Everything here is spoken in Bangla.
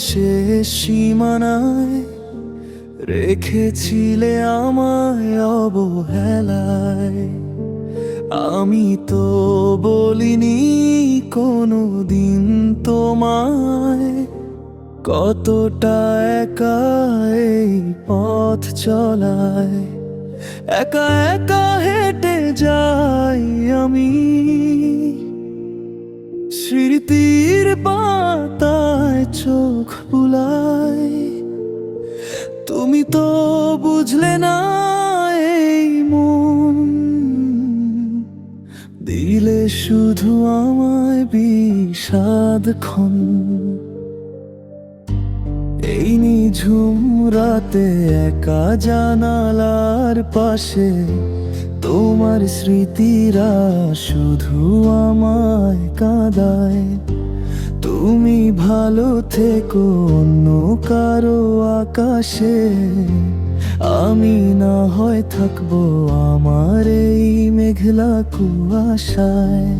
শেষ সীমানায় রেখেছিলে আমায় অবহেলায়। আমি তো বলিনি কোনো দিন তোমায়, কতটা একা এই পথ চলায়। একা একা হেঁটে যাই আমি স্মৃতির পাতায় চোখ বুলাই। তুমি তো বুঝলে না এই মন, দিলে শুধু আমায় বিষাদক্ষণ। এই নিঝুম রাতে একা জানালার পাশে তোমার স্মৃতিরা শুধু আমায় কাঁদায়। তুমি ভালো থেকো অন্য কারো আকাশে, আমি না হয় থাকবো আমার এই মেঘলা কুয়াশায়।